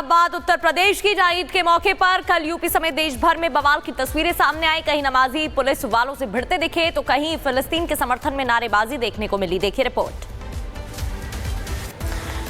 अब बात उत्तर प्रदेश की, जहां ईद के मौके पर कल यूपी समेत देश भर में बवाल की तस्वीरें सामने आई। कहीं नमाजी पुलिस वालों से भिड़ते दिखे तो कहीं फिलिस्तीन के समर्थन में नारेबाजी देखने को मिली। देखिए रिपोर्ट।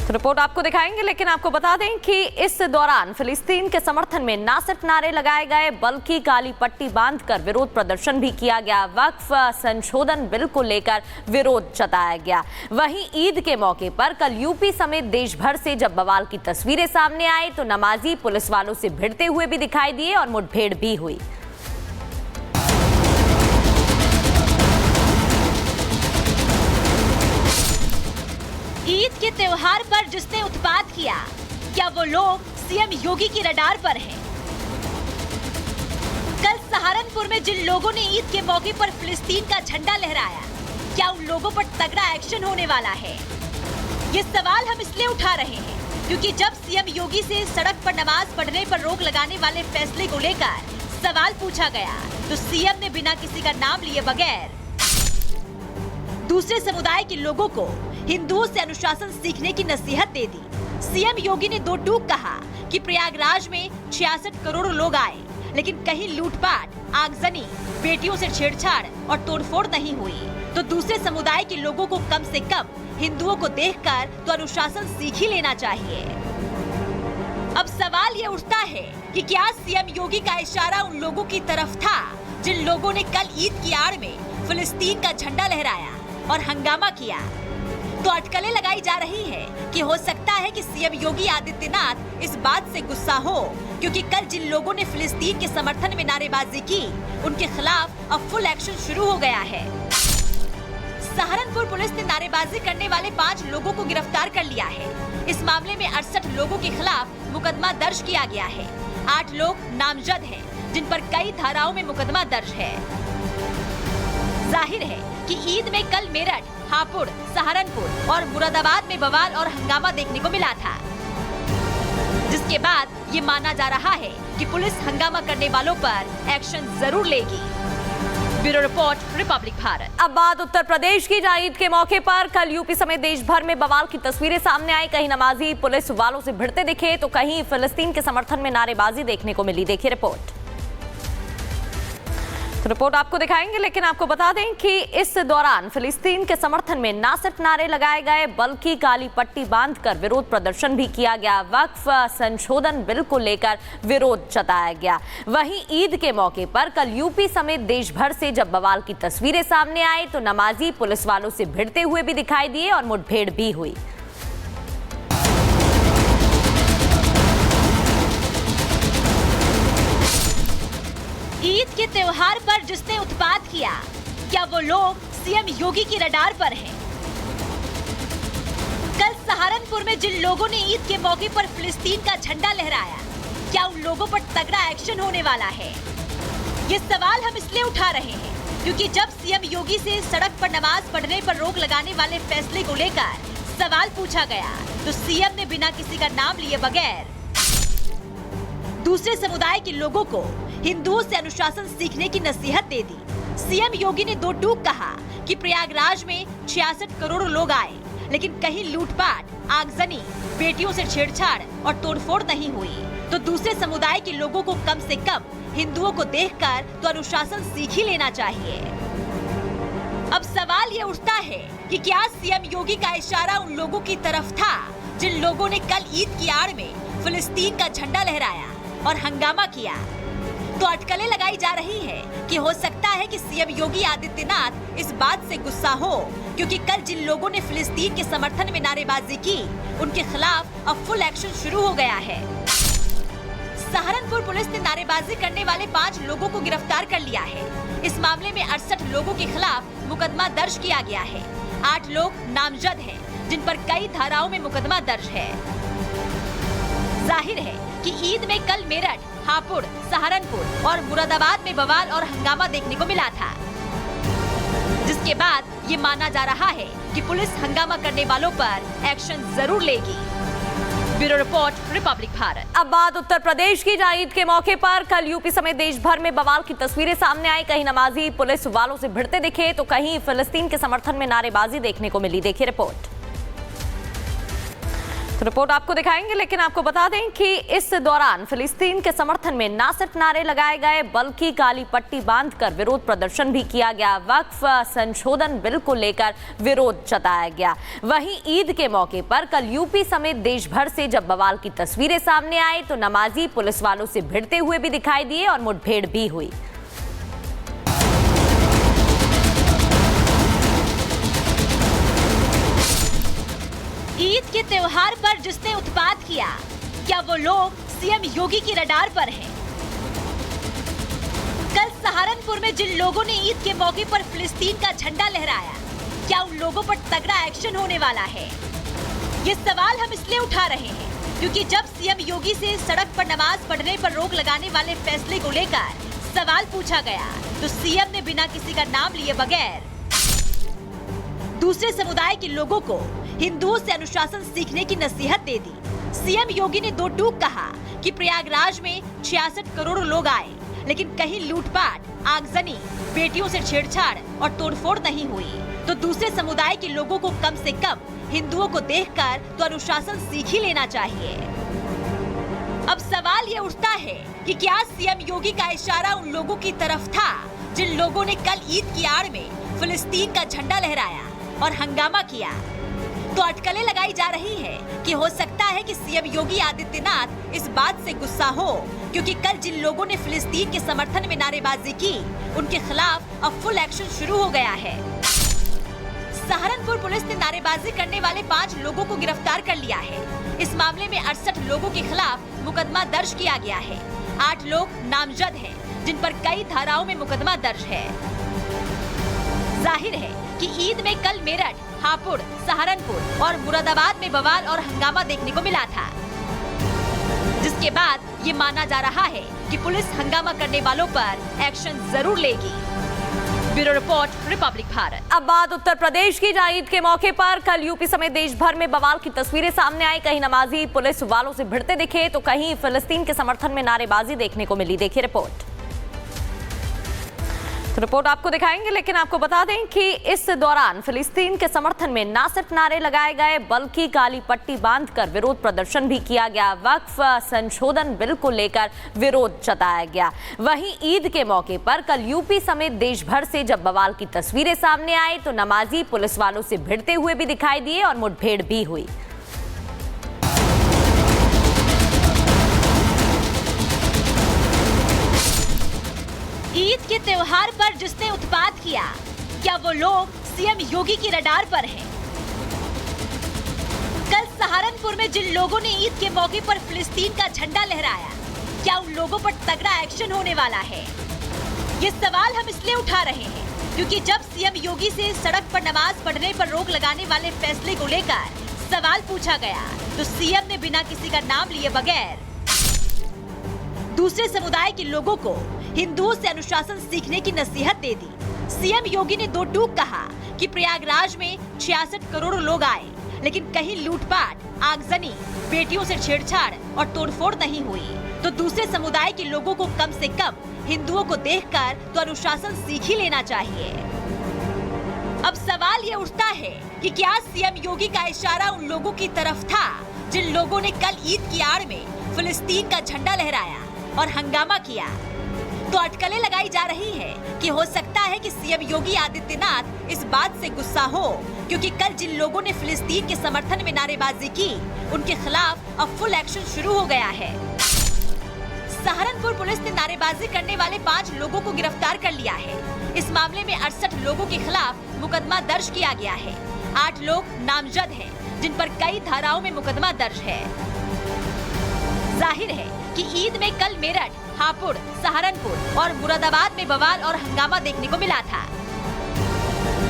तो रिपोर्ट आपको दिखाएंगे, लेकिन आपको बता दें कि इस दौरान फिलिस्तीन के समर्थन में ना सिर्फ नारे लगाए गए बल्कि काली पट्टी बांधकर विरोध प्रदर्शन भी किया गया। वक्फ संशोधन बिल को लेकर विरोध जताया गया। वहीं ईद के मौके पर कल यूपी समेत देश भर से जब बवाल की तस्वीरें सामने आई तो नमाजी पुलिस वालों से भिड़ते हुए भी दिखाई दिए और मुठभेड़ भी हुई। ईद के त्योहार पर जिसने उत्पात किया, क्या वो लोग सीएम योगी की रडार पर हैं? कल सहारनपुर में जिन लोगों ने ईद के मौके पर फिलिस्तीन का झंडा लहराया, क्या उन लोगों पर तगड़ा एक्शन होने वाला है? ये सवाल हम इसलिए उठा रहे हैं क्योंकि जब सीएम योगी से सड़क पर नमाज पढ़ने पर रोक लगाने वाले फैसले को लेकर सवाल पूछा गया तो सीएम ने बिना किसी का नाम लिए बगैर दूसरे समुदाय के लोगों को हिंदुओं से अनुशासन सीखने की नसीहत दे दी। सीएम योगी ने दो टूक कहा कि प्रयागराज में 66 करोड़ लोग आए, लेकिन कहीं लूटपाट, आगजनी, बेटियों से छेड़छाड़ और तोड़फोड़ नहीं हुई, तो दूसरे समुदाय के लोगों को कम से कम हिंदुओं को देखकर तो अनुशासन सीख ही लेना चाहिए। अब सवाल ये उठता है कि क्या सीएम योगी का इशारा उन लोगों की तरफ था जिन लोगों ने कल ईद की आड़ में फिलिस्तीन का झंडा लहराया और हंगामा किया? तो अटकलें लगाई जा रही है कि हो सकता है कि सीएम योगी आदित्यनाथ इस बात से गुस्सा हो क्योंकि कल जिन लोगों ने फिलिस्तीन के समर्थन में नारेबाजी की उनके खिलाफ अब फुल एक्शन शुरू हो गया है। सहारनपुर पुलिस ने नारेबाजी करने वाले 5 लोगों को गिरफ्तार कर लिया है। इस मामले में 68 लोगों के खिलाफ मुकदमा दर्ज किया गया है। 8 लोग नामजद हैं, जिन पर कई धाराओं में मुकदमा दर्ज है। जाहिर है कि ईद में कल मेरठ, हापुड़, सहारनपुर और मुरादाबाद में बवाल और हंगामा देखने को मिला था, जिसके बाद ये माना जा रहा है कि पुलिस हंगामा करने वालों पर एक्शन जरूर लेगी। Bureau report, Republic Bharat. अब बात उत्तर प्रदेश की, जहां ईद के मौके पर कल यूपी समेत देश भर में बवाल की तस्वीरें सामने आई। कहीं नमाजी पुलिस वालों से भिड़ते दिखे तो कहीं फिलिस्तीन के समर्थन में नारेबाजी देखने को मिली। देखिए रिपोर्ट। तो रिपोर्ट आपको दिखाएंगे, लेकिन आपको बता दें कि इस दौरान फिलिस्तीन के समर्थन में ना सिर्फ नारे लगाए गए बल्कि काली पट्टी बांधकर विरोध प्रदर्शन भी किया गया। वक्फ संशोधन बिल को लेकर विरोध जताया गया। वहीं ईद के मौके पर कल यूपी समेत देश भर से जब बवाल की तस्वीरें सामने आई तो नमाजी पुलिस वालों से भिड़ते हुए भी दिखाई दिए और मुठभेड़ भी हुई। ईद के त्योहार पर जिसने उत्पात किया, क्या वो लोग सीएम योगी की रडार पर हैं? कल सहारनपुर में जिन लोगों ने ईद के मौके पर फिलिस्तीन का झंडा लहराया, क्या उन लोगों पर तगड़ा एक्शन होने वाला है? ये सवाल हम इसलिए उठा रहे हैं क्योंकि जब सीएम योगी से सड़क पर नमाज पढ़ने पर रोक लगाने वाले फैसले को लेकर सवाल पूछा गया तो सीएम ने बिना किसी का नाम लिए बगैर दूसरे समुदाय के लोगों को हिंदुओं से अनुशासन सीखने की नसीहत दे दी। सीएम योगी ने दो टूक कहा कि प्रयागराज में 66 करोड़ लोग आए, लेकिन कहीं लूटपाट, आगजनी, बेटियों से छेड़छाड़ और तोड़फोड़ नहीं हुई, तो दूसरे समुदाय के लोगों को कम से कम हिंदुओं को देखकर तो अनुशासन सीख ही लेना चाहिए। अब सवाल ये उठता है कि क्या सीएम योगी का इशारा उन लोगों की तरफ था जिन लोगों ने कल ईद की आड़ में फिलिस्तीन का झंडा लहराया और हंगामा किया? तो अटकलें लगाई जा रही है कि हो सकता है कि सीएम योगी आदित्यनाथ इस बात से गुस्सा हो क्योंकि कल जिन लोगों ने फिलिस्तीन के समर्थन में नारेबाजी की उनके खिलाफ अब फुल एक्शन शुरू हो गया है। सहारनपुर पुलिस ने नारेबाजी करने वाले 5 लोगों को गिरफ्तार कर लिया है। इस मामले में 68 लोगों के खिलाफ मुकदमा दर्ज किया गया है। 8 लोग नामजद हैं, जिन पर कई धाराओं में मुकदमा दर्ज है। जाहिर है कि ईद में कल मेरठ, हापुड़, सहारनपुर और मुरादाबाद में बवाल और हंगामा देखने को मिला था, जिसके बाद ये माना जा रहा है कि पुलिस हंगामा करने वालों पर एक्शन जरूर लेगी। Bureau report, Republic Bharat. अब बात उत्तर प्रदेश की, जहां ईद के मौके पर कल यूपी समेत देश भर में बवाल की तस्वीरें सामने आई। कहीं नमाजी पुलिस वालों से भिड़ते दिखे तो कहीं फिलिस्तीन के समर्थन में नारेबाजी देखने को मिली। देखिए रिपोर्ट। तो रिपोर्ट आपको दिखाएंगे, लेकिन आपको बता दें कि इस दौरान फिलिस्तीन के समर्थन में ना सिर्फ नारे लगाए गए बल्कि काली पट्टी बांधकर विरोध प्रदर्शन भी किया गया। वक्फ संशोधन बिल को लेकर विरोध जताया गया। वहीं ईद के मौके पर कल यूपी समेत देश भर से जब बवाल की तस्वीरें सामने आई तो नमाजी पुलिस वालों से भिड़ते हुए भी दिखाई दिए और मुठभेड़ भी हुई। ईद के त्योहार पर जिसने उत्पात किया, क्या वो लोग सीएम योगी की रडार पर हैं? कल सहारनपुर में जिन लोगों ने ईद के मौके पर फिलिस्तीन का झंडा लहराया, क्या उन लोगों पर तगड़ा एक्शन होने वाला है? ये सवाल हम इसलिए उठा रहे हैं क्योंकि जब सीएम योगी से सड़क पर नमाज पढ़ने पर रोक लगाने वाले फैसले को लेकर सवाल पूछा गया तो सीएम ने बिना किसी का नाम लिए बगैर दूसरे समुदाय के लोगों को हिंदुओं से अनुशासन सीखने की नसीहत दे दी। सीएम योगी ने दो टूक कहा कि प्रयागराज में 66 करोड़ लोग आए, लेकिन कहीं लूटपाट, आगजनी, बेटियों से छेड़छाड़ और तोड़फोड़ नहीं हुई, तो दूसरे समुदाय के लोगों को कम से कम हिंदुओं को देखकर तो अनुशासन सीख ही लेना चाहिए। अब सवाल ये उठता है कि क्या सीएम योगी का इशारा उन लोगों की तरफ था जिन लोगों ने कल ईद की आड़ में फिलिस्तीन का झंडा लहराया और हंगामा किया? तो अटकलें लगाई जा रही है कि हो सकता है कि सीएम योगी आदित्यनाथ इस बात से गुस्सा हो क्योंकि कल जिन लोगों ने फिलिस्तीन के समर्थन में नारेबाजी की, उनके खिलाफ अब फुल एक्शन शुरू हो गया है। सहारनपुर पुलिस ने नारेबाजी करने वाले 5 लोगों को गिरफ्तार कर लिया है। इस मामले में 68 लोगों के खिलाफ मुकदमा दर्ज किया गया है। 8 लोग नामजद हैं, जिन पर कई धाराओं में मुकदमा दर्ज है। जाहिर है कि ईद में कल मेरठ, हापुड़, सहारनपुर और मुरादाबाद में बवाल और हंगामा देखने को मिला था, जिसके बाद ये माना जा रहा है कि पुलिस हंगामा करने वालों पर एक्शन जरूर लेगी। Bureau report, Republic Bharat. अब बात उत्तर प्रदेश की, जहां ईद के मौके पर कल यूपी समेत देश भर में बवाल की तस्वीरें सामने आई। कहीं नमाजी पुलिस वालों से भिड़ते दिखे तो कहीं फिलिस्तीन के समर्थन में नारेबाजी देखने को मिली। देखिए रिपोर्ट। तो रिपोर्ट आपको दिखाएंगे, लेकिन आपको बता दें कि इस दौरान फिलिस्तीन के समर्थन में ना सिर्फ नारे लगाए गए बल्कि काली पट्टी बांधकर विरोध प्रदर्शन भी किया गया। वक्फ संशोधन बिल को लेकर विरोध जताया गया। वहीं ईद के मौके पर कल यूपी समेत देश भर से जब बवाल की तस्वीरें सामने आई तो नमाजी पुलिस वालों से भिड़ते हुए भी दिखाई दिए और मुठभेड़ भी हुई। ईद के त्योहार पर जिसने उत्पात किया, क्या वो लोग सीएम योगी की रडार पर हैं? कल सहारनपुर में जिन लोगों ने ईद के मौके पर फिलिस्तीन का झंडा लहराया, क्या उन लोगों पर तगड़ा एक्शन होने वाला है? ये सवाल हम इसलिए उठा रहे हैं क्योंकि जब सीएम योगी से सड़क पर नमाज पढ़ने पर रोक लगाने वाले फैसले को लेकर सवाल पूछा गया तो सीएम ने बिना किसी का नाम लिए बगैर दूसरे समुदाय के लोगों को हिंदुओं से अनुशासन सीखने की नसीहत दे दी। सीएम योगी ने दो टूक कहा कि प्रयागराज में 66 करोड़ लोग आए, लेकिन कहीं लूटपाट, आगजनी, बेटियों से छेड़छाड़ और तोड़फोड़ नहीं हुई, तो दूसरे समुदाय के लोगों को कम से कम हिंदुओं को देखकर तो अनुशासन सीख ही लेना चाहिए। अब सवाल ये उठता है कि क्या सीएम योगी का इशारा उन लोगों की तरफ था जिन लोगों ने कल ईद की आड़ में फिलिस्तीन का झंडा लहराया और हंगामा किया? तो अटकलें लगाई जा रही है कि हो सकता है कि सीएम योगी आदित्यनाथ इस बात से गुस्सा हो क्योंकि कल जिन लोगों ने फिलिस्तीन के समर्थन में नारेबाजी की, उनके खिलाफ अब फुल एक्शन शुरू हो गया है। सहारनपुर पुलिस ने नारेबाजी करने वाले 5 लोगों को गिरफ्तार कर लिया है। इस मामले में 68 लोगों के खिलाफ मुकदमा दर्ज किया गया है। 8 लोग नामजद हैं, जिन पर कई धाराओं में मुकदमा दर्ज है। जाहिर है कि ईद में कल मेरठ, हापुड़, सहारनपुर और मुरादाबाद में बवाल और हंगामा देखने को मिला था,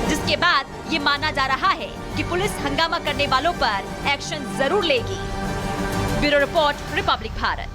जिसके बाद ये माना जा रहा है कि पुलिस हंगामा करने वालों पर एक्शन जरूर लेगी। Bureau report, Republic Bharat.